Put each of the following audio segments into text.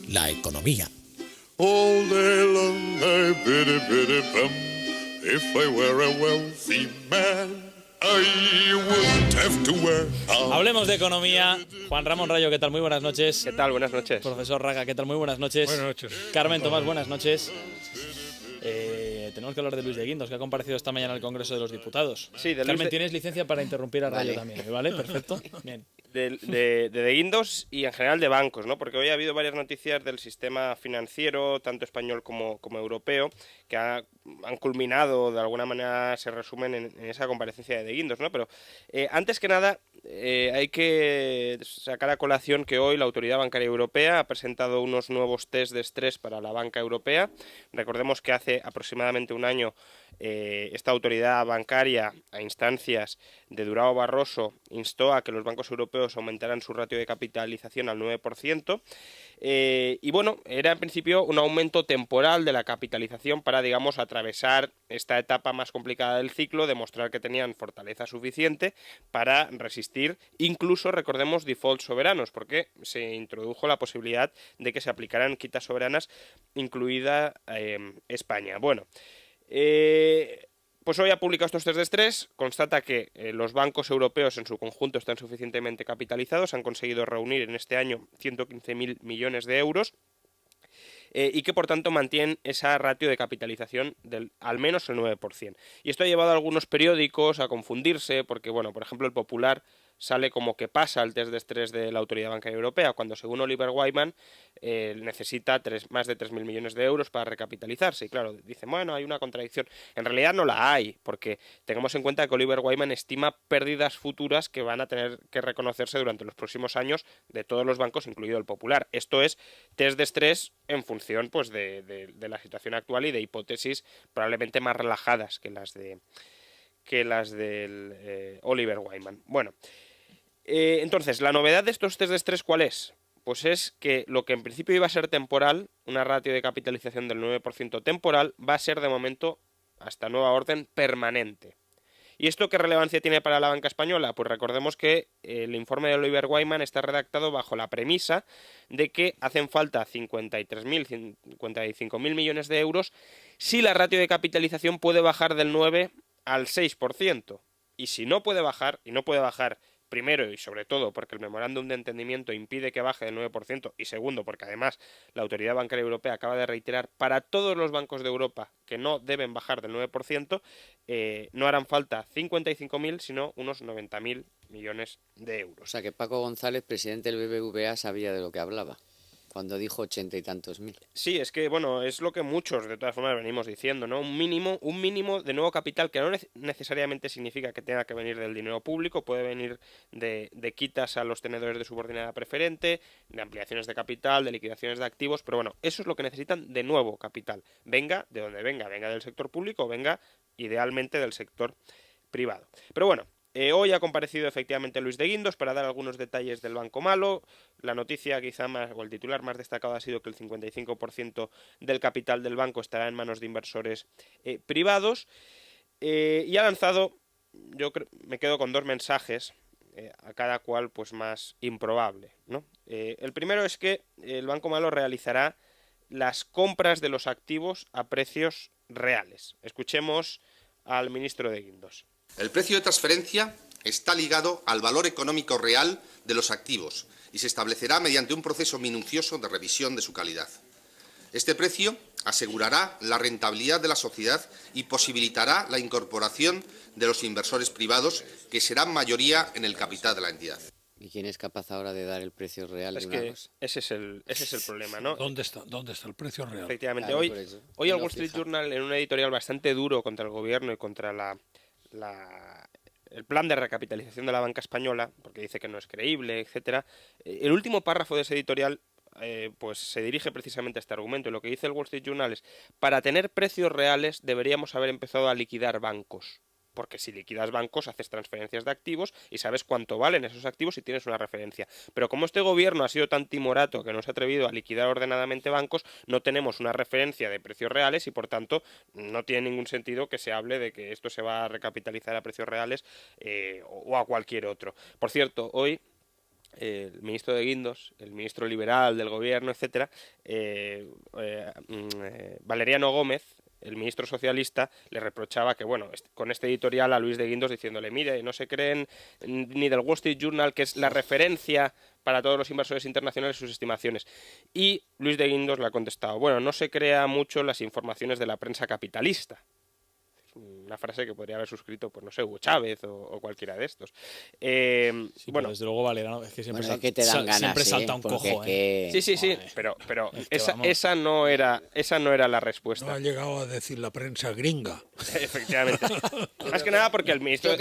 La economía. All day long I biddy-biddy-bum. If I were a wealthy man, I wouldn't have to work. Hablemos de economía. Juan Ramón Rayo, ¿qué tal? Muy buenas noches. ¿Qué tal? Buenas noches. Profesor Raga, ¿qué tal? Muy buenas noches. Buenas noches. Carmen Tomás, buenas noches. Tenemos que hablar de Luis de Guindos, que ha comparecido esta mañana al Congreso de los Diputados. Sí, de Carmen, tienes licencia para interrumpir a Rayo también, ¿vale? Perfecto. Bien. De Guindos y en general de bancos, ¿no? Porque hoy ha habido varias noticias del sistema financiero, tanto español como europeo, que han culminado, de alguna manera se resumen en esa comparecencia de Guindos, ¿no? Pero antes que nada hay que sacar a colación que hoy la Autoridad Bancaria Europea ha presentado unos nuevos test de estrés para la banca europea. Recordemos que hace aproximadamente un año esta autoridad bancaria, a instancias de Durão Barroso, instó a que los bancos europeos aumentaran su ratio de capitalización al 9%. Y bueno, era en principio un aumento temporal de la capitalización para, digamos, atravesar esta etapa más complicada del ciclo, demostrar que tenían fortaleza suficiente para resistir, incluso, recordemos, defaults soberanos, porque se introdujo la posibilidad de que se aplicaran quitas soberanas, incluida España. Bueno, pues hoy ha publicado estos test de estrés, constata que los bancos europeos en su conjunto están suficientemente capitalizados, han conseguido reunir en este año 115.000 millones de euros y que por tanto mantienen esa ratio de capitalización del al menos el 9%. Y esto ha llevado a algunos periódicos a confundirse porque, bueno, por ejemplo, el Popular sale como que pasa el test de estrés de la Autoridad Bancaria Europea, cuando según Oliver Wyman necesita más de 3.000 millones de euros para recapitalizarse. Y claro, dicen, bueno, hay una contradicción. En realidad no la hay, porque tengamos en cuenta que Oliver Wyman estima pérdidas futuras que van a tener que reconocerse durante los próximos años de todos los bancos, incluido el Popular. Esto es test de estrés en función pues de la situación actual y de hipótesis probablemente más relajadas que las del Oliver Wyman. Bueno, entonces, la novedad de estos test de estrés, ¿cuál es? Pues es que lo que en principio iba a ser temporal, una ratio de capitalización del 9% temporal, va a ser de momento, hasta nueva orden, permanente. ¿Y esto qué relevancia tiene para la banca española? Pues recordemos que el informe de Oliver Wyman está redactado bajo la premisa de que hacen falta 55.000 millones de euros si la ratio de capitalización puede bajar del 9 al 6%. Y si no puede bajar, y no puede bajar primero y sobre todo porque el memorándum de entendimiento impide que baje del 9% y segundo porque además la Autoridad Bancaria Europea acaba de reiterar para todos los bancos de Europa que no deben bajar del 9%, no harán falta 55.000 sino unos 90.000 millones de euros. O sea que Paco González, presidente del BBVA, sabía de lo que hablaba cuando dijo 80 y tantos mil. Sí, es que, bueno, es lo que muchos, de todas formas, venimos diciendo, ¿no? Un mínimo de nuevo capital que no necesariamente significa que tenga que venir del dinero público, puede venir de quitas a los tenedores de subordinada preferente, de ampliaciones de capital, de liquidaciones de activos, pero bueno, eso es lo que necesitan de nuevo capital. Venga de donde venga del sector público, venga idealmente del sector privado. Pero bueno, hoy ha comparecido efectivamente Luis de Guindos para dar algunos detalles del Banco Malo. La noticia quizá más, o el titular más destacado ha sido que el 55% del capital del banco estará en manos de inversores privados. Y ha lanzado, me quedo con dos mensajes, a cada cual pues más improbable, ¿no? El primero es que el Banco Malo realizará las compras de los activos a precios reales. Escuchemos al ministro de Guindos. El precio de transferencia está ligado al valor económico real de los activos y se establecerá mediante un proceso minucioso de revisión de su calidad. Este precio asegurará la rentabilidad de la sociedad y posibilitará la incorporación de los inversores privados, que serán mayoría en el capital de la entidad. ¿Y quién es capaz ahora de dar el precio real de Es una que cosa? ese es el problema, ¿no? ¿Dónde está el precio real? Efectivamente, Claro, hoy el no Wall Street fija. Journal, en un editorial bastante duro contra el gobierno y contra el plan de recapitalización de la banca española, porque dice que no es creíble, etcétera. El último párrafo de ese editorial pues se dirige precisamente a este argumento, y lo que dice el Wall Street Journal es: para tener precios reales deberíamos haber empezado a liquidar bancos. Porque si liquidas bancos, haces transferencias de activos y sabes cuánto valen esos activos y tienes una referencia. Pero como este gobierno ha sido tan timorato que no se ha atrevido a liquidar ordenadamente bancos, no tenemos una referencia de precios reales y por tanto no tiene ningún sentido que se hable de que esto se va a recapitalizar a precios reales o a cualquier otro. Por cierto, hoy el ministro de Guindos, el ministro liberal del gobierno, etcétera, Valeriano Gómez, el ministro socialista, le reprochaba que, bueno, con este editorial a Luis de Guindos diciéndole, mire, no se creen ni del Wall Street Journal, que es la referencia para todos los inversores internacionales, sus estimaciones. Y Luis de Guindos le ha contestado, bueno, no se crea mucho las informaciones de la prensa capitalista. Una frase que podría haber suscrito, pues no sé, Hugo Chávez o cualquiera de estos. Sí, Bueno, desde luego Valeriano, es que siempre, Bueno, es que te dan ganas, siempre salta un porque cojo, es que- sí, Joder. pero Es que esa, vamos. esa no era la No respuesta. ha llegado a decir la prensa gringa. Efectivamente. Más que nada porque el ministro...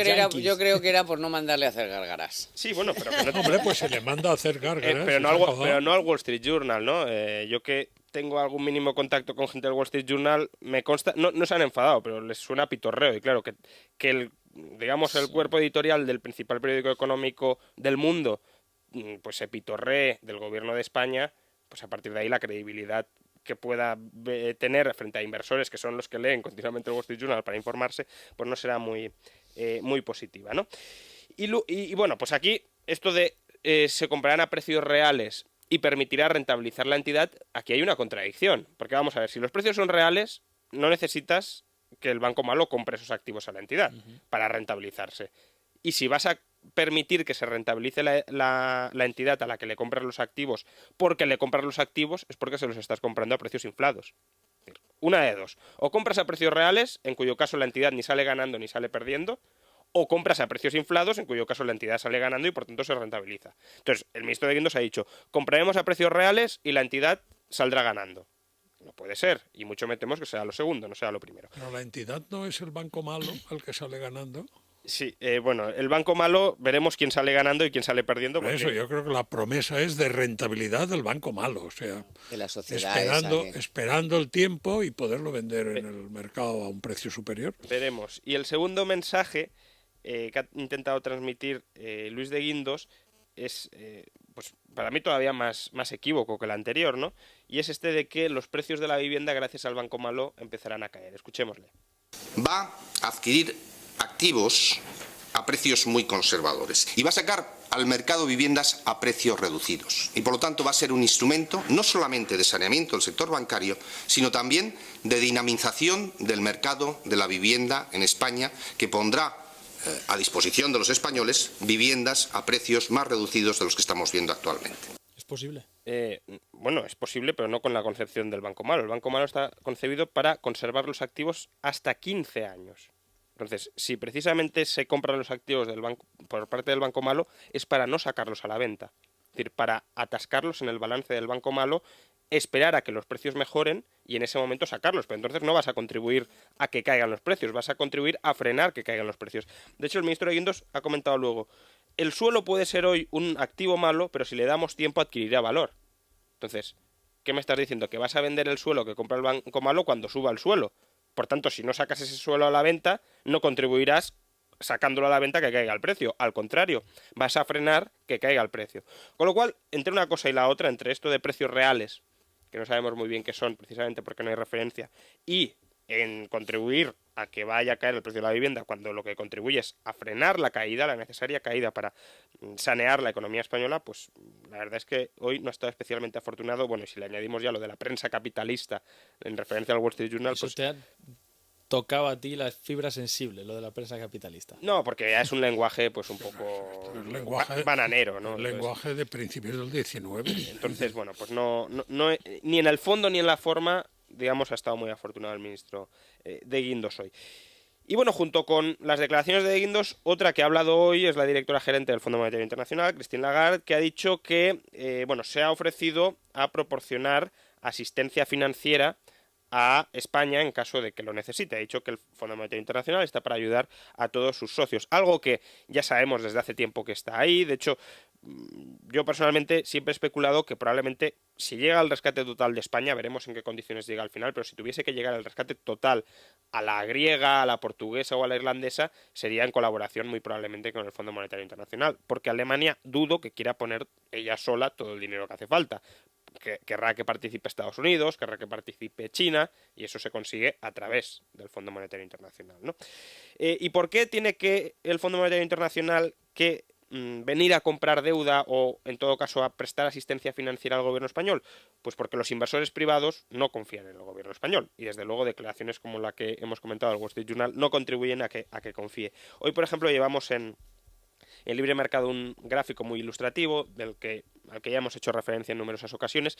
Yo creo que era por no mandarle a hacer gárgaras. Sí, bueno, pero que no... Hombre, pues se le manda a hacer gárgaras. pero, y no se al, acabó. pero no al Wall Street Journal, ¿no? Yo que tengo algún mínimo contacto con gente del Wall Street Journal, me consta, no se han enfadado, pero les suena pitorreo. Y claro, que el, digamos, el cuerpo editorial del principal periódico económico del mundo, pues se pitorree del gobierno de España, pues a partir de ahí la credibilidad que pueda tener frente a inversores, que son los que leen continuamente el Wall Street Journal para informarse, pues no será muy positiva, ¿no? Y bueno, pues aquí esto de se comprarán a precios reales y permitirá rentabilizar la entidad, aquí hay una contradicción, porque vamos a ver, si los precios son reales, no necesitas que el banco malo compre esos activos a la entidad para rentabilizarse. Y si vas a permitir que se rentabilice la entidad a la que le compras los activos porque le compras los activos, es porque se los estás comprando a precios inflados. Una de dos. O compras a precios reales, en cuyo caso la entidad ni sale ganando ni sale perdiendo, o compras a precios inflados, en cuyo caso la entidad sale ganando y por tanto se rentabiliza. Entonces, el ministro de Guindos ha dicho, compraremos a precios reales y la entidad saldrá ganando. No puede ser, y mucho me temo que sea lo segundo, no sea lo primero. Pero la entidad no es el banco malo al que sale ganando. Sí, bueno, el banco malo, veremos quién sale ganando y quién sale perdiendo. Por eso yo creo que la promesa es de rentabilidad del banco malo, o sea, De la sociedad esa que- esperando el tiempo y poderlo vender en el mercado a un precio superior. Veremos. Y el segundo mensaje que ha intentado transmitir Luis de Guindos es, pues para mí todavía más equívoco que el anterior, ¿no? Y es este de que los precios de la vivienda, gracias al banco malo, empezarán a caer. Escuchémosle. Va a adquirir activos a precios muy conservadores y va a sacar al mercado viviendas a precios reducidos. Y por lo tanto va a ser un instrumento no solamente de saneamiento del sector bancario, sino también de dinamización del mercado de la vivienda en España, que pondrá a disposición de los españoles viviendas a precios más reducidos de los que estamos viendo actualmente. ¿Es posible? Bueno, es posible, pero no con la concepción del banco malo. El banco malo está concebido para conservar los activos hasta 15 años. Entonces, si precisamente se compran los activos del banco, por parte del banco malo, es para no sacarlos a la venta. Es decir, para atascarlos en el balance del banco malo, esperar a que los precios mejoren y en ese momento sacarlos. Pero entonces no vas a contribuir a que caigan los precios, vas a contribuir a frenar que caigan los precios. De hecho, el ministro de Guindos ha comentado luego, el suelo puede ser hoy un activo malo, pero si le damos tiempo adquirirá valor. Entonces, ¿qué me estás diciendo? Que vas a vender el suelo que compra el banco malo cuando suba el suelo. Por tanto, si no sacas ese suelo a la venta, no contribuirás sacándolo a la venta que caiga el precio. Al contrario, vas a frenar que caiga el precio. Con lo cual, entre una cosa y la otra, entre esto de precios reales, que no sabemos muy bien qué son, precisamente porque no hay referencia, y en contribuir a que vaya a caer el precio de la vivienda, cuando lo que contribuye es a frenar la caída, la necesaria caída para sanear la economía española, pues la verdad es que hoy no ha estado especialmente afortunado. Bueno, y si le añadimos ya lo de la prensa capitalista en referencia al Wall Street Journal, Eso pues te ha tocado a ti la fibra sensible, lo de la prensa capitalista. no, porque ya es un lenguaje pues un poco El lenguaje, bananero, ¿no? el lenguaje de principios del 19. Entonces, bueno, pues no, ni en el fondo ni en la forma, digamos, ha estado muy afortunado el ministro de Guindos hoy. Y bueno, junto con las declaraciones de Guindos, otra que ha hablado hoy es la directora gerente del Fondo Monetario Internacional, Christine Lagarde, que ha dicho que bueno, se ha ofrecido a proporcionar asistencia financiera a España en caso de que lo necesite. Ha dicho que el Fondo Monetario Internacional está para ayudar a todos sus socios, algo que ya sabemos desde hace tiempo que está ahí. De hecho, yo personalmente siempre he especulado que probablemente si llega el rescate total de España, veremos en qué condiciones llega al final, pero si tuviese que llegar el rescate total a la griega, a la portuguesa o a la irlandesa, sería en colaboración muy probablemente con el Fondo Monetario Internacional, porque Alemania dudo que quiera poner ella sola todo el dinero que hace falta. Querrá que participe Estados Unidos, querrá que participe China, y eso se consigue a través del Fondo Monetario Internacional, ¿no? ¿Y por qué tiene que el Fondo Monetario Internacional que venir a comprar deuda o, en todo caso, a prestar asistencia financiera al gobierno español? Pues porque los inversores privados no confían en el gobierno español y, desde luego, declaraciones como la que hemos comentado del Wall Street Journal no contribuyen a que confíe. Hoy, por ejemplo, llevamos en Libre Mercado un gráfico muy ilustrativo al que ya hemos hecho referencia en numerosas ocasiones,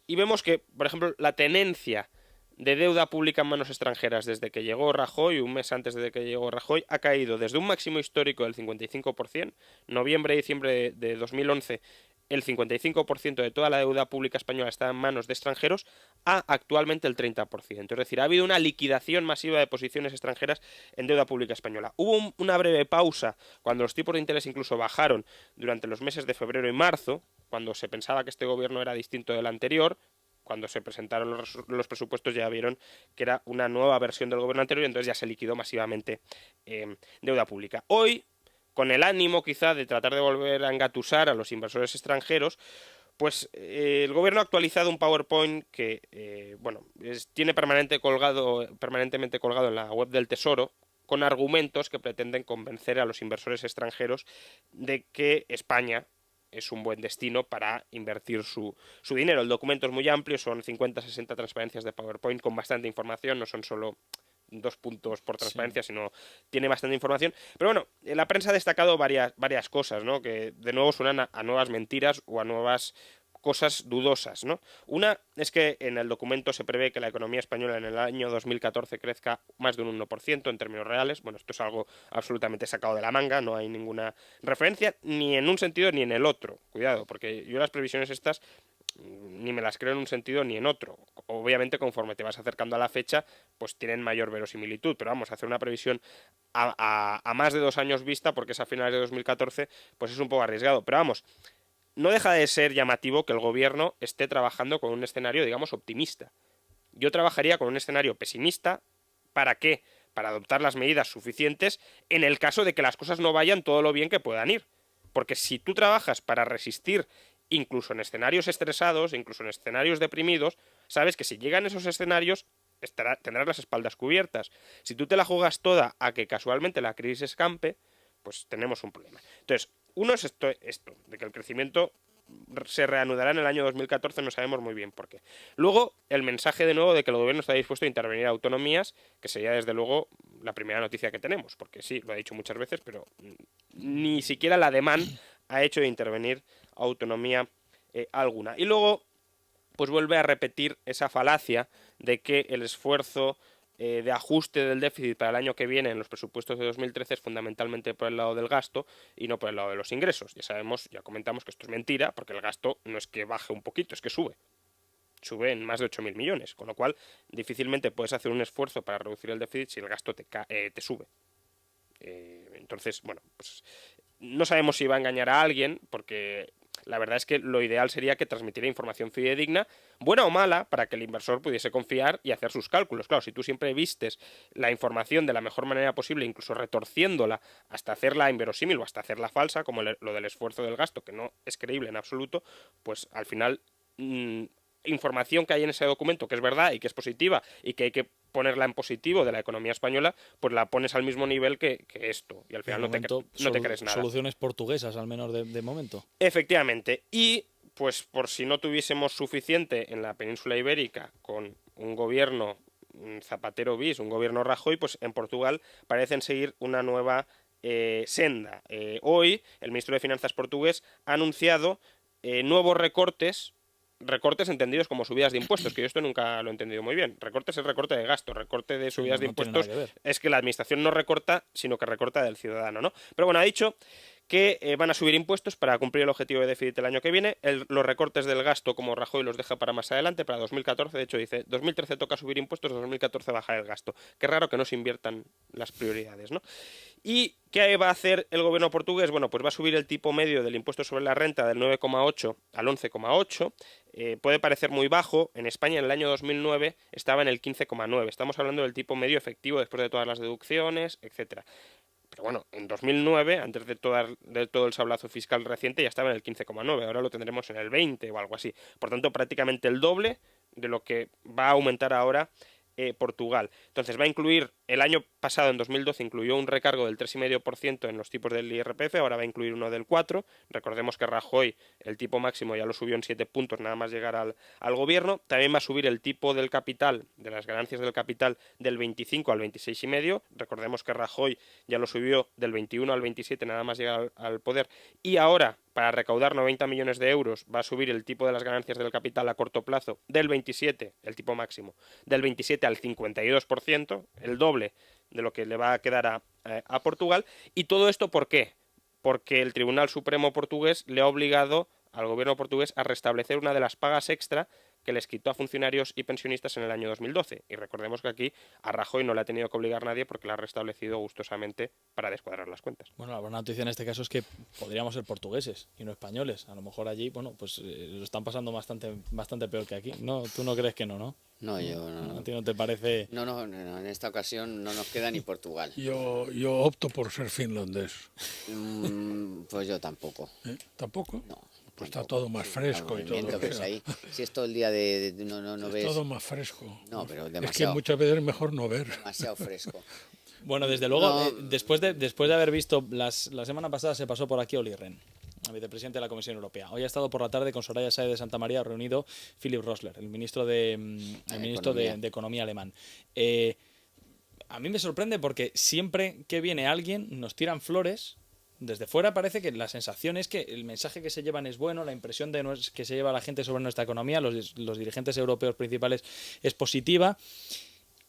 y vemos que, por ejemplo, la tenencia de deuda pública en manos extranjeras desde que llegó Rajoy, un mes antes de que llegó Rajoy, ha caído desde un máximo histórico del 55%, noviembre-diciembre de 2011, el 55% de toda la deuda pública española está en manos de extranjeros, a actualmente el 30%. Es decir, ha habido una liquidación masiva de posiciones extranjeras en deuda pública española. Hubo una breve pausa cuando los tipos de interés incluso bajaron durante los meses de febrero y marzo, cuando se pensaba que este gobierno era distinto del anterior. Cuando se presentaron los presupuestos ya vieron que era una nueva versión del gobierno anterior y entonces ya se liquidó masivamente deuda pública. Hoy, con el ánimo quizá de tratar de volver a engatusar a los inversores extranjeros, pues el gobierno ha actualizado un PowerPoint que tiene permanentemente colgado en la web del Tesoro, con argumentos que pretenden convencer a los inversores extranjeros de que España es un buen destino para invertir su dinero. El documento es muy amplio, son 50-60 transparencias de PowerPoint con bastante información, no son solo 2 puntos por transparencia, sino tiene bastante información. Pero bueno, la prensa ha destacado varias cosas, ¿no? Que de nuevo suenan a nuevas mentiras o a nuevas cosas dudosas, ¿no? Una es que en el documento se prevé que la economía española en el año 2014 crezca más de un 1% en términos reales. Bueno, esto es algo absolutamente sacado de la manga, no hay ninguna referencia ni en un sentido ni en el otro. Cuidado, porque yo las previsiones estas ni me las creo en un sentido ni en otro. Obviamente, conforme te vas acercando a la fecha, pues tienen mayor verosimilitud, pero vamos, hacer una previsión a más de 2 años vista, porque es a finales de 2014, pues es un poco arriesgado. Pero vamos, no deja de ser llamativo que el gobierno esté trabajando con un escenario, digamos, optimista. Yo trabajaría con un escenario pesimista. ¿Para qué? Para adoptar las medidas suficientes en el caso de que las cosas no vayan todo lo bien que puedan ir. Porque si tú trabajas para resistir, incluso en escenarios estresados, incluso en escenarios deprimidos, sabes que si llegan esos escenarios tendrás las espaldas cubiertas. Si tú te la juegas toda a que casualmente la crisis escampe, pues tenemos un problema. Entonces, uno es esto, de que el crecimiento se reanudará en el año 2014, no sabemos muy bien por qué. Luego, el mensaje de nuevo de que el gobierno está dispuesto a intervenir a autonomías, que sería desde luego la primera noticia que tenemos, porque sí, lo ha dicho muchas veces, pero ni siquiera la demanda ha hecho de intervenir a autonomía alguna. Y luego, pues vuelve a repetir esa falacia de que el esfuerzo de ajuste del déficit para el año que viene en los presupuestos de 2013 es fundamentalmente por el lado del gasto y no por el lado de los ingresos. Ya comentamos que esto es mentira, porque el gasto no es que baje un poquito, es que sube en más de 8.000 millones, con lo cual difícilmente puedes hacer un esfuerzo para reducir el déficit si el gasto te sube. Entonces, bueno, pues no sabemos si va a engañar a alguien, porque la verdad es que lo ideal sería que transmitiera información fidedigna, buena o mala, para que el inversor pudiese confiar y hacer sus cálculos. Claro, si tú siempre vistes la información de la mejor manera posible, incluso retorciéndola hasta hacerla inverosímil o hasta hacerla falsa, como lo del esfuerzo del gasto, que no es creíble en absoluto, pues al final información que hay en ese documento que es verdad y que es positiva y que hay que ponerla en positivo de la economía española, pues la pones al mismo nivel que esto, y al final no te crees nada. Soluciones portuguesas, al menos de momento. Efectivamente. Y pues por si no tuviésemos suficiente en la península ibérica con un gobierno Zapatero bis, un gobierno Rajoy, pues en Portugal parecen seguir una nueva senda. Hoy el ministro de Finanzas portugués ha anunciado nuevos recortes entendidos como subidas de impuestos, que yo esto nunca lo he entendido muy bien. Recortes es recorte de gasto, recorte de subidas de impuestos es que la administración no recorta, sino que recorta del ciudadano, ¿no? Pero bueno, ha dicho que van a subir impuestos para cumplir el objetivo de déficit el año que viene. Los recortes del gasto, como Rajoy los deja para más adelante, para 2014, de hecho dice, 2013 toca subir impuestos, 2014 bajar el gasto. Qué raro que no se inviertan las prioridades, ¿no? ¿Y qué va a hacer el gobierno portugués? Bueno, pues va a subir el tipo medio del impuesto sobre la renta del 9,8 al 11,8. Puede parecer muy bajo. En España en el año 2009 estaba en el 15,9. Estamos hablando del tipo medio efectivo después de todas las deducciones, etcétera. Pero bueno, en 2009, antes de todo el sablazo fiscal reciente, ya estaba en el 15,9. Ahora lo tendremos en el 20 o algo así. Por tanto, prácticamente el doble de lo que va a aumentar ahora Portugal. Entonces va a incluir, el año pasado, en 2012, incluyó un recargo del 3,5% en los tipos del IRPF, ahora va a incluir uno del 4%. Recordemos que Rajoy el tipo máximo ya lo subió en 7 puntos nada más llegar al gobierno. También va a subir el tipo del capital, de las ganancias del capital, del 25 al 26,5%. Recordemos que Rajoy ya lo subió del 21 al 27 nada más llegar al poder. Y ahora, para recaudar 90 millones de euros, va a subir el tipo de las ganancias del capital a corto plazo del 27, el tipo máximo, del 27 al 52%, el doble de lo que le va a quedar a Portugal. ¿Y todo esto por qué? Porque el Tribunal Supremo portugués le ha obligado al gobierno portugués a restablecer una de las pagas extra que les quitó a funcionarios y pensionistas en el año 2012. Y recordemos que aquí a Rajoy no le ha tenido que obligar nadie porque la ha restablecido gustosamente para descuadrar las cuentas. Bueno, la buena noticia en este caso es que podríamos ser portugueses y no españoles. A lo mejor allí, bueno, pues lo están pasando bastante peor que aquí. No, tú no crees que no? No, yo no. ¿A ti no te parece? No, en esta ocasión no nos queda ni Portugal. Yo opto por ser finlandés. Pues yo tampoco. ¿Tampoco? No. Pues está todo más fresco y todo. Pues ahí, si es todo el día no es ves. todo más fresco. No, pero Es que demasiado. muchas veces es mejor no ver. Demasiado fresco. Bueno, desde luego, No. después de haber visto, la semana pasada se pasó por aquí Olli Rehn, el vicepresidente de la Comisión Europea. Hoy ha estado por la tarde con Soraya Sáez de Santa María reunido Philipp Rösler, el ministro de Economía alemán. A mí me sorprende porque siempre que viene alguien nos tiran flores. Desde fuera parece que la sensación es que el mensaje que se llevan es bueno, la impresión que se lleva la gente sobre nuestra economía, los dirigentes europeos principales, es positiva.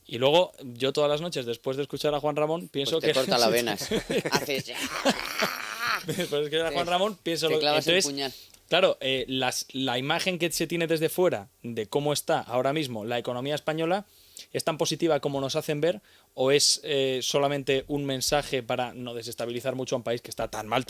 Y luego, yo todas las noches, después de escuchar a Juan Ramón, pienso Pues te que... corta las venas. Haces ya. Después de escuchar a Juan Ramón, pienso... Te clavas el Entonces, puñal. claro, la imagen que se tiene desde fuera de cómo está ahora mismo la economía española, ¿es tan positiva como nos hacen ver? ¿O es solamente un mensaje para no desestabilizar mucho a un país que está tan mal?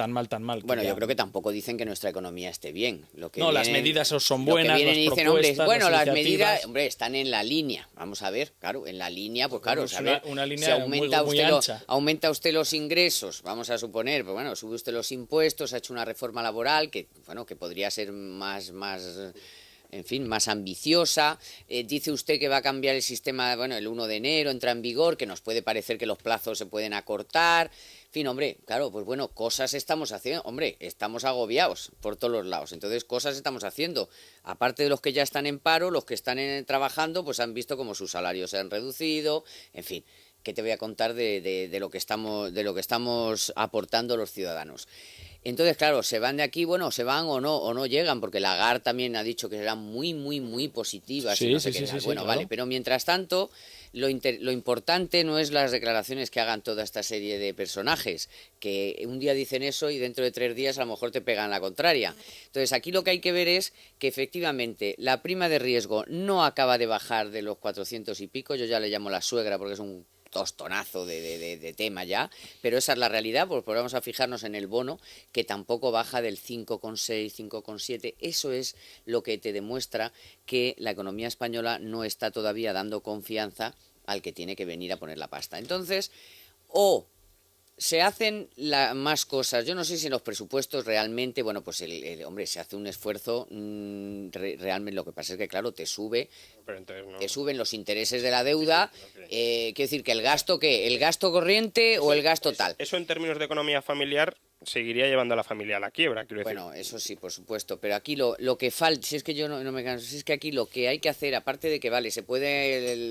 Bueno, yo creo que tampoco dicen que nuestra economía esté bien. Las medidas son lo buenas, que vienen y las dicen, hombre, propuestas, bueno, las iniciativas. medidas, hombre, están en la línea. Vamos a ver, claro, en la línea, pues claro, Es saber una línea si aumenta muy usted ancha. aumenta usted los ingresos, vamos a suponer, pues bueno, sube usted los impuestos, ha hecho una reforma laboral que, bueno, que podría ser más en fin, más ambiciosa. Dice usted que va a cambiar el sistema, bueno, el 1 de enero entra en vigor, que nos puede parecer que los plazos se pueden acortar. En fin, hombre, claro, pues bueno, cosas estamos haciendo. Hombre, estamos agobiados por todos los lados. Entonces, cosas estamos haciendo. Aparte de los que ya están en paro, los que están trabajando, pues han visto como sus salarios se han reducido. En fin, ¿qué te voy a contar de lo que estamos aportando los ciudadanos? Entonces, claro, se van de aquí, bueno, se van o no llegan, porque Lagarde también ha dicho que serán muy positivas. Sí, y no sé sí, qué sí, tal. sí, Bueno, claro. vale, pero mientras tanto, lo importante no es las declaraciones que hagan toda esta serie de personajes, que un día dicen eso y dentro de 3 días a lo mejor te pegan la contraria. Entonces, aquí lo que hay que ver es que efectivamente la prima de riesgo no acaba de bajar de los 400 y pico, yo ya le llamo la suegra porque es un tostonazo de tema ya, pero esa es la realidad, pues vamos a fijarnos en el bono, que tampoco baja del 5,6, 5,7, eso es lo que te demuestra que la economía española no está todavía dando confianza al que tiene que venir a poner la pasta. Entonces, se hacen más cosas. Yo no sé si en los presupuestos realmente, bueno, pues hombre, se hace un esfuerzo realmente. Lo que pasa es que, claro, te suben los intereses de la deuda. Quiero decir que el gasto corriente o el gasto tal. Eso en términos de economía familiar seguiría llevando a la familia a la quiebra, quiero decir. Bueno, eso sí, por supuesto, pero aquí lo que falta, si es que yo no me canso, si es que aquí lo que hay que hacer, aparte de que, vale,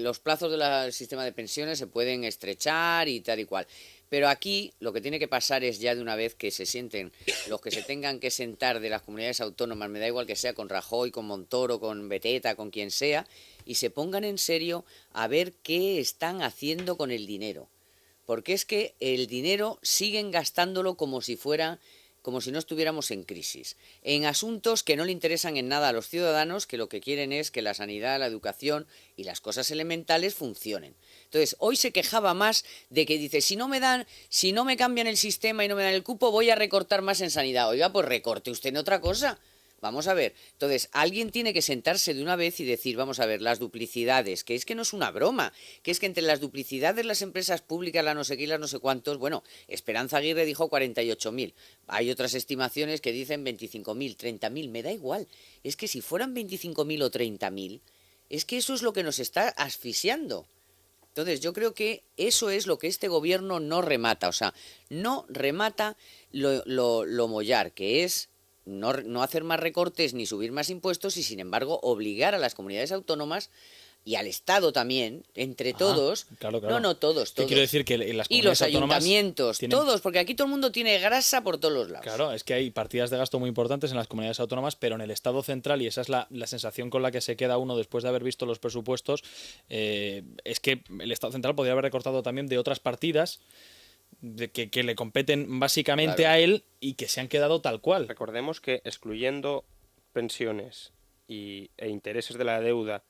los plazos del sistema de pensiones se pueden estrechar y tal y cual, pero aquí lo que tiene que pasar es ya de una vez que se sienten los que se tengan que sentar de las comunidades autónomas, me da igual que sea con Rajoy, con Montoro, con Beteta, con quien sea, y se pongan en serio a ver qué están haciendo con el dinero. Porque es que el dinero siguen gastándolo como si no estuviéramos en crisis, en asuntos que no le interesan en nada a los ciudadanos, que lo que quieren es que la sanidad, la educación y las cosas elementales funcionen. Entonces, hoy se quejaba más de que dice, si no me cambian el sistema y no me dan el cupo, voy a recortar más en sanidad. Oiga, pues recorte usted en otra cosa. Vamos a ver, entonces alguien tiene que sentarse de una vez y decir, vamos a ver, las duplicidades, que es que no es una broma, que es que entre las duplicidades, las empresas públicas, las no sé qué y las no sé cuántos, bueno, Esperanza Aguirre dijo 48.000, hay otras estimaciones que dicen 25.000, 30.000, me da igual, es que si fueran 25.000 o 30.000, Es que eso es lo que nos está asfixiando. Entonces, yo creo que eso es lo que este gobierno no remata. O sea, no remata lo mollar, que es no hacer más recortes ni subir más impuestos y, sin embargo, obligar a las comunidades autónomas y al Estado también, entre todos. Claro, claro. No todos. Quiero decir que las Y los comunidades autónomas ayuntamientos, tienen- todos, porque aquí todo el mundo tiene grasa por todos los lados. Claro, es que hay partidas de gasto muy importantes en las comunidades autónomas, pero en el Estado central, y esa es la sensación con la que se queda uno después de haber visto los presupuestos, es que el Estado central podría haber recortado también de otras partidas que le competen básicamente Claro. a él y que se han quedado tal cual. Recordemos que excluyendo pensiones e intereses de la deuda,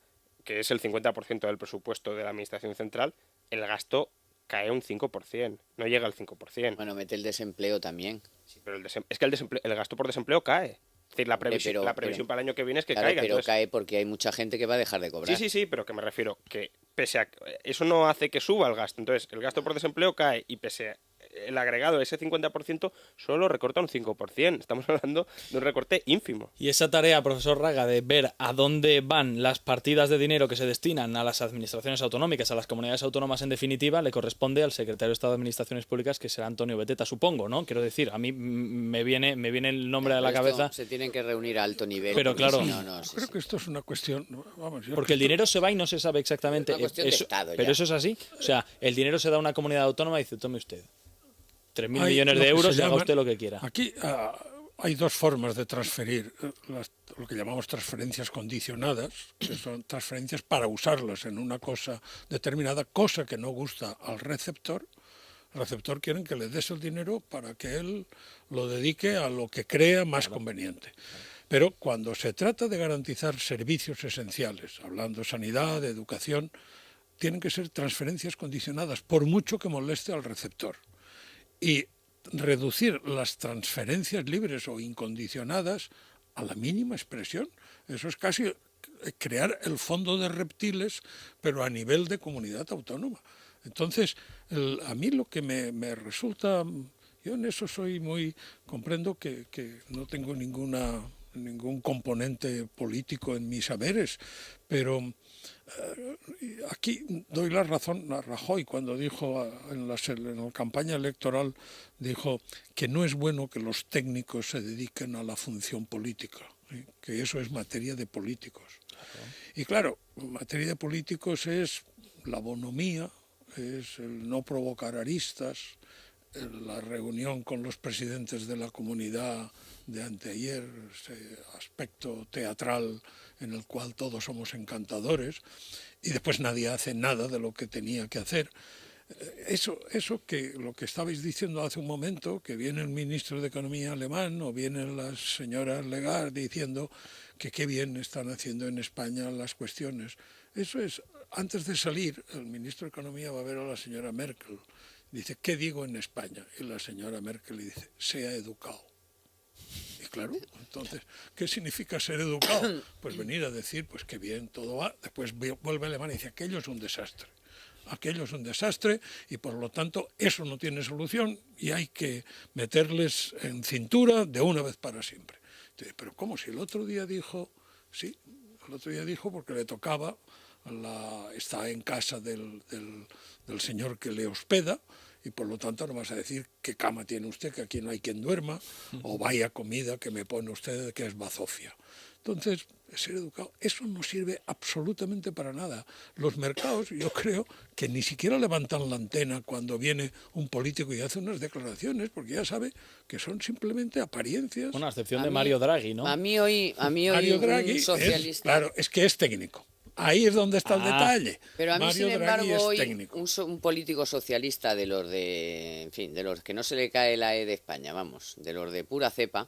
que es el 50% del presupuesto de la Administración Central, el gasto cae un 5%, no llega al 5%. Bueno, mete el desempleo también. Sí, pero es que el gasto por desempleo cae. Es decir, la previsión, pero- para el año que viene es que Claro, caiga. pero Entonces, cae porque hay mucha gente que va a dejar de cobrar. sí, pero que me refiero que pese a eso no hace que suba el gasto. Entonces, el gasto por desempleo cae y pese a el agregado, ese 50%, solo recorta un 5%. Estamos hablando de un recorte ínfimo. Y esa tarea, profesor Raga, de ver a dónde van las partidas de dinero que se destinan a las administraciones autonómicas, a las comunidades autónomas en definitiva, le corresponde al secretario de Estado de Administraciones Públicas, que será Antonio Beteta, supongo, ¿no? Quiero decir, a mí me viene el nombre a la Pero esto cabeza, se tienen que reunir a alto nivel. Pero porque claro. si no, sí, Creo sí. que esto es una cuestión, vamos, yo porque el dinero se va y no se sabe exactamente. Es una cuestión de eso- Estado, ya. pero eso es así. O sea, el dinero se da a una comunidad autónoma y dice, tome usted 3.000 hay millones lo de que euros se y haga llaman- usted lo que quiera. Aquí hay dos formas de transferir, lo que llamamos transferencias condicionadas, que son transferencias para usarlas en una cosa determinada, cosa que no gusta al receptor. El receptor quieren que le des el dinero para que él lo dedique a lo que crea más conveniente. Pero cuando se trata de garantizar servicios esenciales, hablando de sanidad, de educación, tienen que ser transferencias condicionadas, por mucho que moleste al receptor. Y reducir las transferencias libres o incondicionadas a la mínima expresión, eso es casi crear el fondo de reptiles, pero a nivel de comunidad autónoma. Entonces, a mí lo que me resulta, yo en eso soy comprendo que no tengo ningún componente político en mis saberes, pero aquí doy la razón a Rajoy cuando dijo en la campaña electoral, dijo que no es bueno que los técnicos se dediquen a la función política, ¿sí? Que eso es materia de políticos. Y claro, materia de políticos es la bonomía, es el no provocar aristas, la reunión con los presidentes de la comunidad de anteayer, ese aspecto teatral en el cual todos somos encantadores y después nadie hace nada de lo que tenía que hacer. Eso que lo que estabais diciendo hace un momento, que viene el ministro de Economía alemán o vienen las señoras Lagarde diciendo que qué bien están haciendo en España las cuestiones. Eso es, antes de salir, el ministro de Economía va a ver a la señora Merkel. Dice, ¿qué digo en España? Y la señora Merkel le dice, sea educado. Y claro, entonces, ¿qué significa ser educado? Pues venir a decir, pues qué bien, todo va. Después vuelve a Alemania y dice, aquello es un desastre. Aquello es un desastre y por lo tanto eso no tiene solución y hay que meterles en cintura de una vez para siempre. Entonces, pero ¿cómo? Si el otro día dijo, sí, el otro día dijo porque le tocaba, está en casa del señor que le hospeda y por lo tanto no vas a decir qué cama tiene usted, que aquí no hay quien duerma, o vaya comida que me pone usted que es bazofia. Entonces, ser educado, eso no sirve absolutamente para nada. Los mercados, yo creo que ni siquiera levantan la antena cuando viene un político y hace unas declaraciones, porque ya sabe que son simplemente apariencias. Bueno, a excepción A de mí- Mario Draghi, ¿no? A mí hoy Mario Draghi un es, socialista... claro, es que es técnico. Ahí es donde está el detalle. Pero a mí, Mario sin Draghi embargo, es hoy técnico. un político socialista de los en fin, de los que no se le cae la E de España, vamos, de los de pura cepa,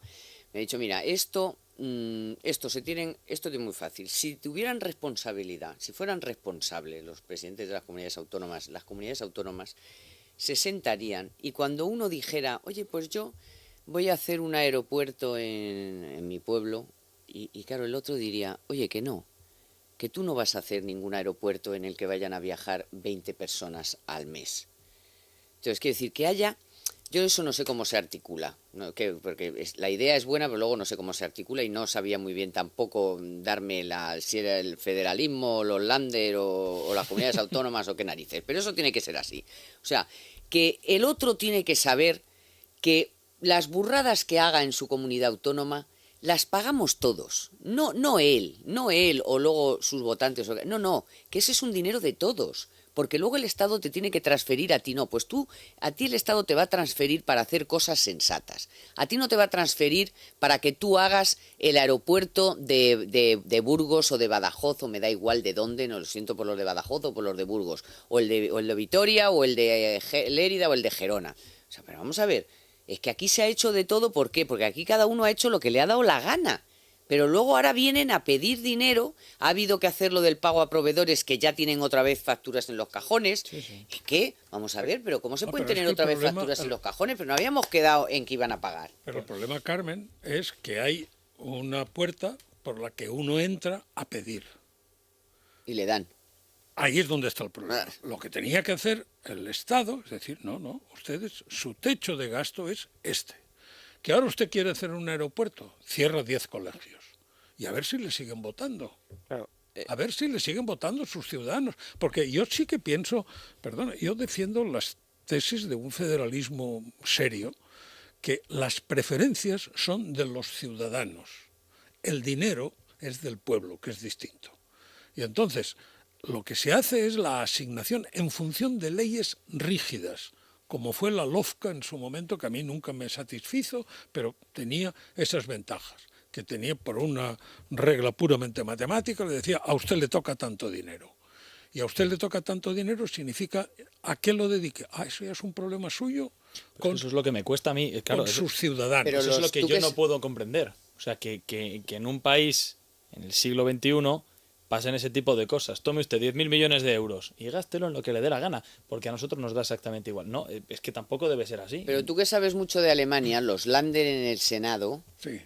me ha dicho, mira, esto es muy fácil. Si tuvieran responsabilidad, si fueran responsables los presidentes de las comunidades autónomas se sentarían y cuando uno dijera, oye, pues yo voy a hacer un aeropuerto en mi pueblo, y claro, el otro diría, oye, que no, que tú no vas a hacer ningún aeropuerto en el que vayan a viajar 20 personas al mes. Entonces, quiero decir, que haya Yo eso no sé cómo se articula, ¿no? Porque la idea es buena, pero luego no sé cómo se articula y no sabía muy bien tampoco darme si era el federalismo, los Länder o las comunidades autónomas o qué narices. Pero eso tiene que ser así. O sea, que el otro tiene que saber que las burradas que haga en su comunidad autónoma las pagamos todos. No él o luego sus votantes. No, que ese es un dinero de todos. Porque luego el Estado te tiene que transferir a ti, no, pues a ti el Estado te va a transferir para hacer cosas sensatas. A ti no te va a transferir para que tú hagas el aeropuerto de Burgos o de Badajoz, o me da igual de dónde, no lo siento por los de Badajoz o por los de Burgos, o el de Vitoria, o el de Lérida, o el de Gerona. O sea, pero vamos a ver, es que aquí se ha hecho de todo, ¿por qué? Porque aquí cada uno ha hecho lo que le ha dado la gana. Pero luego ahora vienen a pedir dinero, ha habido que hacer lo del pago a proveedores que ya tienen otra vez facturas en los cajones. Sí. ¿Es que? Vamos a ver, pero ¿cómo se pueden tener otra vez facturas en los cajones? Pero no habíamos quedado en que iban a pagar. Pero el problema, Carmen, es que hay una puerta por la que uno entra a pedir. Y le dan. Ahí es donde está el problema. Lo que tenía que hacer el Estado, es decir, no, ustedes, su techo de gasto es este. Que ahora usted quiere hacer un aeropuerto, cierra 10 colegios y a ver si le siguen votando. Claro. A ver si le siguen votando sus ciudadanos. Porque yo sí que pienso, perdona, yo defiendo las tesis de un federalismo serio, que las preferencias son de los ciudadanos. El dinero es del pueblo, que es distinto. Y entonces, lo que se hace es la asignación en función de leyes rígidas, como fue la LOFCA en su momento, que a mí nunca me satisfizo, pero tenía esas ventajas, que tenía por una regla puramente matemática, le decía, a usted le toca tanto dinero. Y a usted le toca tanto dinero significa a qué lo dedique. Eso ya es un problema suyo con, eso es lo que me cuesta a mí, claro, con sus ciudadanos. Pero eso es lo que yo no es... puedo comprender. O sea, que en un país, en el siglo XXI, pasen ese tipo de cosas. Tome usted 10.000 millones de euros y gástelo en lo que le dé la gana, porque a nosotros nos da exactamente igual. No, es que tampoco debe ser así. Pero tú que sabes mucho de Alemania, los Länder en el Senado Sí.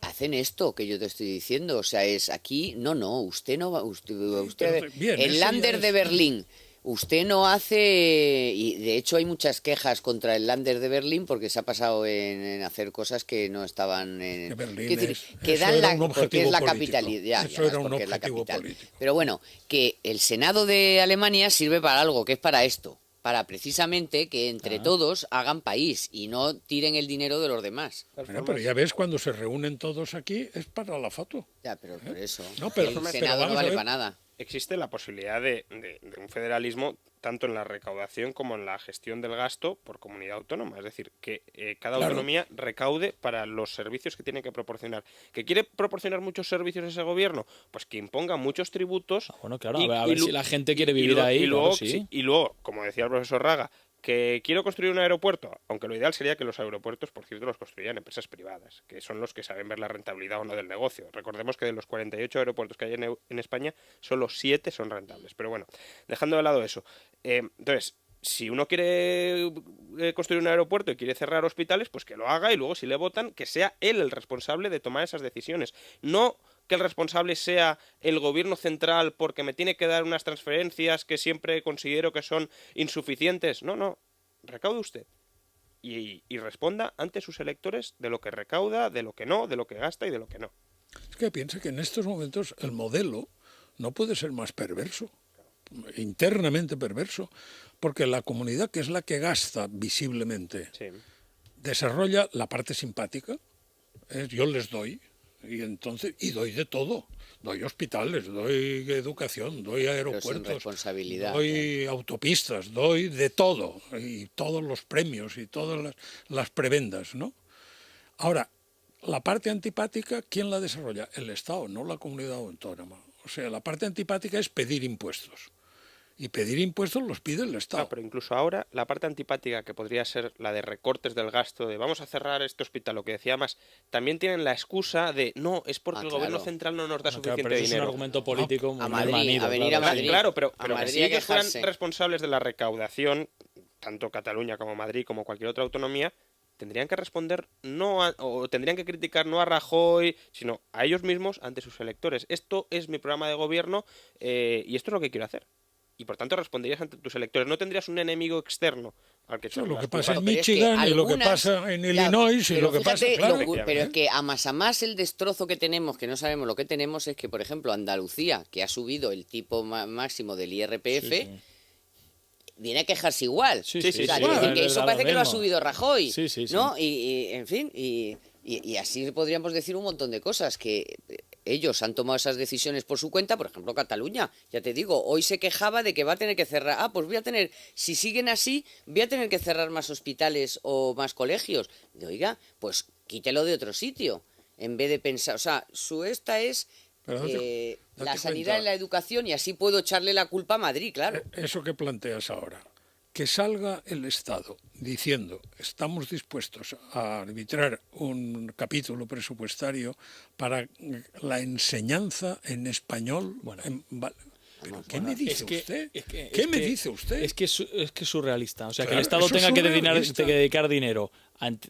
hacen esto que yo te estoy diciendo. O sea, es aquí, usted no va, usted bien, el eso Länder ya de es... Berlín. Usted no hace, y de hecho hay muchas quejas contra el Länder de Berlín porque se ha pasado en hacer cosas que no estaban en... Que Berlín Quiero decir, es- que eso dan era la, un porque objetivo es la político. capital, ya Eso ves, era un porque es la objetivo capital. político. Pero bueno, que el Senado de Alemania sirve para algo, que es para esto, para precisamente que entre todos hagan país y no tiren el dinero de los demás. Bueno, pero ya ves, cuando se reúnen todos aquí es para la foto. Ya, pero por eso, No, pero- el pero Senado vamos no a vale ver. para nada. Existe la posibilidad de un federalismo tanto en la recaudación como en la gestión del gasto por comunidad autónoma. Es decir, que cada Claro. autonomía recaude para los servicios que tiene que proporcionar. ¿Que quiere proporcionar muchos servicios ese gobierno? Pues que imponga muchos tributos. Bueno, claro, a ver si la gente quiere vivir luego- ahí. Y luego, claro, sí. y luego, como decía el profesor Raga, que quiero construir un aeropuerto, aunque lo ideal sería que los aeropuertos, por cierto, los construyan empresas privadas, que son los que saben ver la rentabilidad o no del negocio. Recordemos que de los 48 aeropuertos que hay en España, solo 7 son rentables. Pero bueno, dejando de lado eso. Entonces, si uno quiere construir un aeropuerto y quiere cerrar hospitales, pues que lo haga y luego si le votan, que sea él el responsable de tomar esas decisiones. No que el responsable sea el gobierno central porque me tiene que dar unas transferencias que siempre considero que son insuficientes. No, recaude usted. Y responda ante sus electores de lo que recauda, de lo que no, de lo que gasta y de lo que no. Es que piensa que en estos momentos el modelo no puede ser más perverso, internamente perverso, porque la comunidad, que es la que gasta visiblemente, Sí. desarrolla la parte simpática, yo les doy, y doy de todo. Doy hospitales, doy educación, doy aeropuertos, responsabilidad, doy autopistas, doy de todo, y todos los premios y todas las prebendas, ¿no? Ahora, la parte antipática, ¿quién la desarrolla? El Estado, no la comunidad autónoma. O sea, la parte antipática es pedir impuestos. Y pedir impuestos los pide el Estado. Pero incluso ahora, la parte antipática, que podría ser la de recortes del gasto, de vamos a cerrar este hospital, lo que decía más, también tienen la excusa de no, es porque el gobierno claro. central no nos da Claro, suficiente pero eso es un dinero. argumento político muy Madrid, manido, a venir claro, a sí. Madrid. Claro, pero A que Madrid si a ellos fueran quejarse. responsables de la recaudación, tanto Cataluña como Madrid, como cualquier otra autonomía, tendrían que responder o tendrían que criticar no a Rajoy, sino a ellos mismos ante sus electores. Esto es mi programa de gobierno y esto es lo que quiero hacer. y por tanto responderías ante tus electores. No tendrías un enemigo externo al que Eso, echarle lo las que pasa culpas. en Pero es que Michigan y lo que algunas- pasa en Claro, Illinois y pero lo que pasa, fíjate, claro. pero es que a más el destrozo que tenemos, que no sabemos lo que tenemos, es que, por ejemplo, Andalucía, que ha subido el tipo máximo del IRPF, viene a quejarse igual. Sí, O sí, sea, sí, quiero decir sí, que es eso lo parece que lo ha mismo. subido Rajoy, Sí, sí, sí. ¿no? Y, en fin, y así podríamos decir un montón de cosas, que ellos han tomado esas decisiones por su cuenta, por ejemplo, Cataluña, ya te digo, hoy se quejaba de que va a tener que cerrar, pues voy a tener, si siguen así, voy a tener que cerrar más hospitales o más colegios. Y, oiga, pues quítelo de otro sitio, en vez de pensar, o sea, esta es Pero date la sanidad cuenta. y la educación, y así puedo echarle la culpa a Madrid, claro. Eso que planteas ahora, que salga el Estado diciendo estamos dispuestos a arbitrar un capítulo presupuestario para la enseñanza en español. ¿Pero qué me dice usted? ¿Qué me dice usted? Es que es surrealista. O sea, que Claro, el Estado eso es tenga que surrealista. dedicar dinero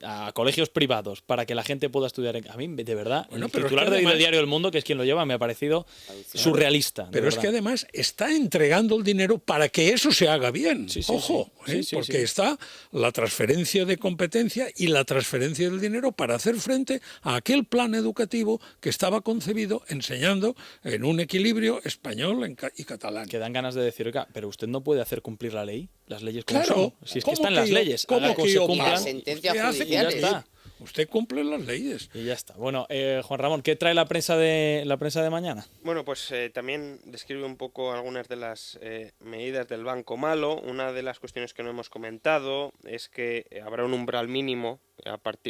a colegios privados para que la gente pueda estudiar. A mí, de verdad, Bueno, el pero es titular que además- del diario El Mundo, que es quien lo lleva, me ha parecido surrealista. de Pero es verdad. que además está entregando el dinero para que eso se haga bien. Sí, sí, Ojo, sí. Sí, sí, porque sí. está la transferencia de competencia y la transferencia del dinero para hacer frente a aquel plan educativo que estaba concebido enseñando en un equilibrio español y catalán. Que dan ganas de decir, oiga, pero usted no puede hacer cumplir la ley, las leyes como Claro, son. Si es que ¿cómo están que las yo- leyes, cómo haga que que se yo cumplan Las sentencias Usted hace judiciales. cumplir. Ya está. Usted cumple las leyes. y ya está. Bueno, Juan Ramón, ¿qué trae la prensa de mañana? Bueno, pues también describe un poco algunas de las medidas del Banco Malo. Una de las cuestiones que no hemos comentado es que habrá un umbral mínimo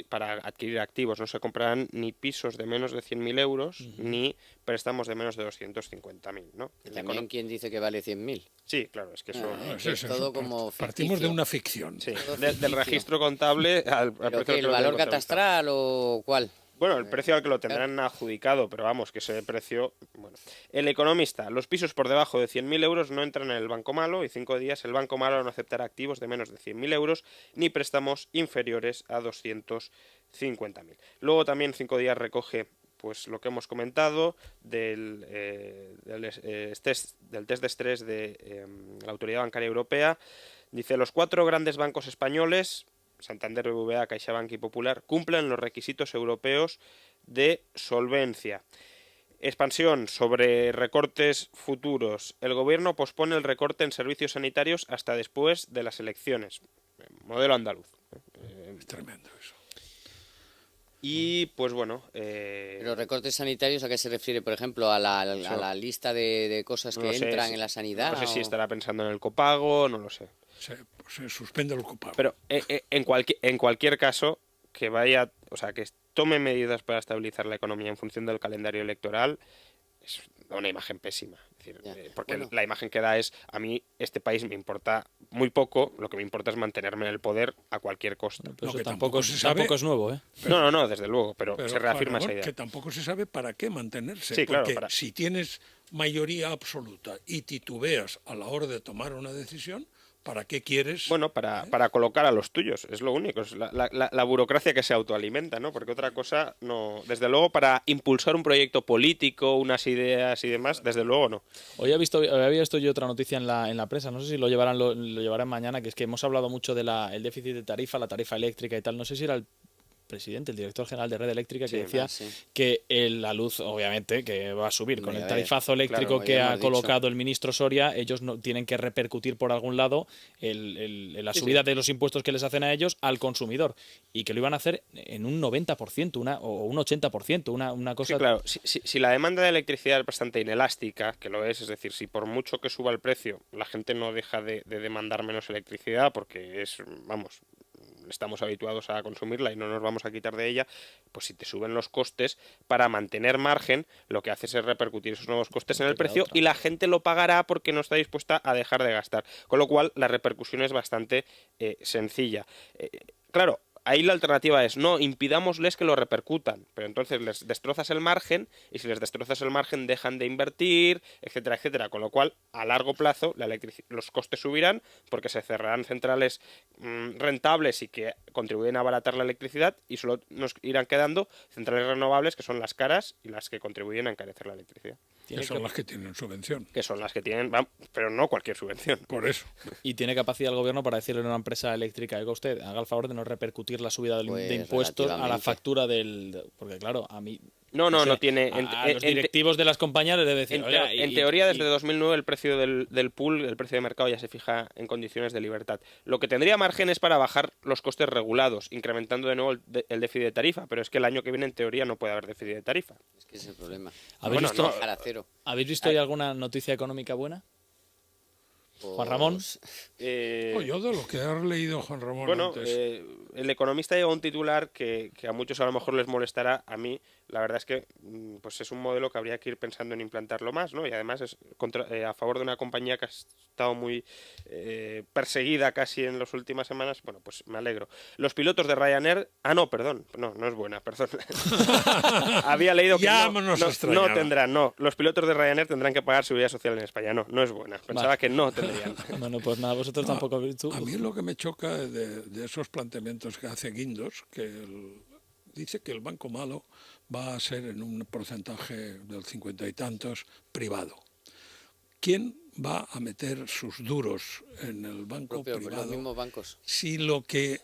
para adquirir activos. No se comprarán ni pisos de menos de 100.000 euros ni préstamos de menos de 250.000, ¿no? También, ¿quién dice que vale 100.000? Sí, claro, es que eso... Es todo como Partimos de ficticio. una ficción. Sí, todo del ficticio. registro contable al ¿Pero precio qué, al que el lo valor tienen contabilizado. catastral o cuál? Bueno, el precio al que lo tendrán adjudicado, pero vamos, que ese precio... Bueno. El Economista, los pisos por debajo de 100.000 euros no entran en el Banco Malo y 5 días el Banco Malo no aceptará activos de menos de 100.000 euros ni préstamos inferiores a 250.000. Luego también 5 días recoge pues lo que hemos comentado del test de estrés de la Autoridad Bancaria Europea. Dice, los 4 grandes bancos españoles, Santander, BBVA, CaixaBank y Popular, cumplen los requisitos europeos de solvencia. Expansión sobre recortes futuros. El gobierno pospone el recorte en servicios sanitarios hasta después de las elecciones. Modelo andaluz. Es tremendo eso. Y pues bueno... ¿Los recortes sanitarios a qué se refiere? Por ejemplo, a la lista de cosas no que lo sé, entran en la sanidad. No sé si o- estará pensando en el copago, no lo sé. Se suspende el copago. Pero en cualquier caso, que vaya, o sea, que tome medidas para estabilizar la economía en función del calendario electoral, es una imagen pésima. Es decir, Ya. porque Bueno. la imagen que da es, a mí este país me importa muy poco, lo que me importa es mantenerme en el poder a cualquier costo. Pero Lo eso que tampoco tampoco se sabe- es nuevo, ¿eh? No, desde luego, pero Pero, se reafirma Juan esa Ramón, idea. que tampoco se sabe para qué mantenerse. Sí, claro, porque para- si tienes mayoría absoluta y titubeas a la hora de tomar una decisión, ¿para qué quieres? Bueno, para colocar a los tuyos, es lo único, es la burocracia que se autoalimenta, ¿no? Porque otra cosa no... Desde luego, para impulsar un proyecto político, unas ideas y demás, desde luego no. Hoy había visto yo otra noticia en la prensa, no sé si lo llevarán mañana, que es que hemos hablado mucho del déficit de tarifa, la tarifa eléctrica y tal. No sé si era el presidente, el director general de Red Eléctrica, que Sí, decía sí. que la luz, obviamente, que va a subir con Hombre, el a ver, tarifazo eléctrico claro, que ya ha hemos dicho. colocado el ministro Soria. Ellos no tienen que repercutir por algún lado la subida de los impuestos que les hacen a ellos al consumidor, y que lo iban a hacer en un 90% o un 80%, una cosa... Sí, claro, si la demanda de electricidad es bastante inelástica, que lo es decir, si por mucho que suba el precio, la gente no deja de demandar menos electricidad porque es, vamos, estamos habituados a consumirla y no nos vamos a quitar de ella, pues si te suben los costes, para mantener margen, lo que haces es repercutir esos nuevos costes en el precio y la gente lo pagará porque no está dispuesta a dejar de gastar. Con lo cual, la repercusión es bastante sencilla. Claro, ahí la alternativa es, no, impidámosles que lo repercutan, pero entonces les destrozas el margen, y si les destrozas el margen dejan de invertir, etcétera, etcétera, con lo cual a largo plazo los costes subirán porque se cerrarán centrales rentables y que contribuyen a abaratar la electricidad, y solo nos irán quedando centrales renovables que son las caras y las que contribuyen a encarecer la electricidad. que son las que tienen subvención. Que son las que tienen, pero no cualquier subvención. Por eso. Y tiene capacidad el gobierno para decirle a una empresa eléctrica, oiga usted, haga el favor de no repercutir la subida Pues, de impuestos a la relativamente. factura del... Porque claro, a mí... No sé, tiene. A los directivos de las compañías les debe decir, oiga, En teoría, desde 2009 el precio del pool, el precio de mercado, ya se fija en condiciones de libertad. Lo que tendría margen es para bajar los costes regulados, incrementando de nuevo el déficit de tarifa, pero es que el año que viene, en teoría, no puede haber déficit de tarifa. Es que ese es el problema. ¿Habéis Bueno, visto, no. Bajar a cero. ¿habéis visto hoy alguna noticia económica buena? Juan Ramón. Pues, Yo de lo que has leído, Juan Ramón, Bueno, antes, el Economista lleva un titular que a muchos a lo mejor les molestará. A mí, la verdad es que pues es un modelo que habría que ir pensando en implantarlo más, ¿no? Y además es a favor de una compañía que ha estado muy perseguida casi en las últimas semanas. Bueno, pues me alegro. Los pilotos de Ryanair... no, perdón. No es buena, perdón. Había leído que Ya no nos extrañaba. tendrán, no. Los pilotos de Ryanair tendrán que pagar seguridad social en España. No es buena. Pensaba Vale. que no tendrían. Bueno, pues nada, vosotros tampoco... ¿Tú? a mí lo que me choca de esos planteamientos que hace Guindos, dice que el banco malo va a ser en un porcentaje del 50 y tantos privado. ¿Quién va a meter sus duros en el banco los privado mismos bancos. si lo que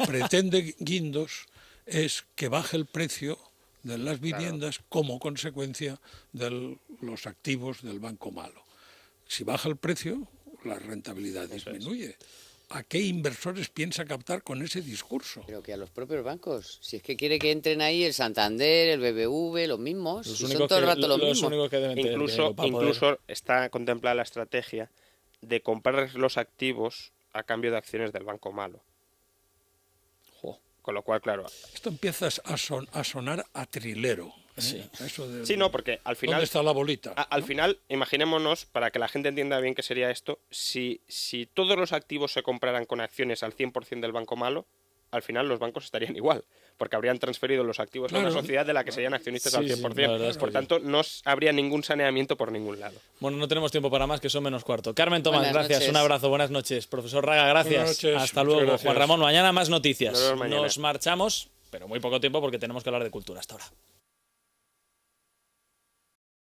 pretende Guindos es que baje el precio de las viviendas como consecuencia de los activos del banco malo? Si baja el precio, la rentabilidad disminuye. ¿A qué inversores piensa captar con ese discurso? Pero que a los propios bancos. Si es que quiere que entren ahí el Santander, el BBV, los mismos. Los Si únicos son todo el que- rato los los mismos. únicos que deben tener Incluso, dinero para poder- incluso está contemplada la estrategia de comprar los activos a cambio de acciones del banco malo. Jo. Con lo cual, claro. Esto empieza a sonar a trilero. ¿eh? Sí. Eso de, Sí, no, porque al final. ¿dónde está la bolita? Al final, imaginémonos, para que la gente entienda bien qué sería esto, si todos los activos se compraran con acciones al 100% del banco malo, al final los bancos estarían igual, porque habrían transferido los activos a una Claro. sociedad de la que serían accionistas Sí, al sí, 100%. la verdad es que Por sí. tanto, no habría ningún saneamiento por ningún lado. Bueno, no tenemos tiempo para más, que son menos cuarto. Carmen Tomás, Buenas gracias, noches. un abrazo, buenas noches. Profesor Raga, gracias. Buenas noches, Hasta muchas luego. gracias. Juan Ramón, mañana más noticias. Nos vemos mañana. Nos marchamos, pero muy poco tiempo porque tenemos que hablar de cultura hasta ahora.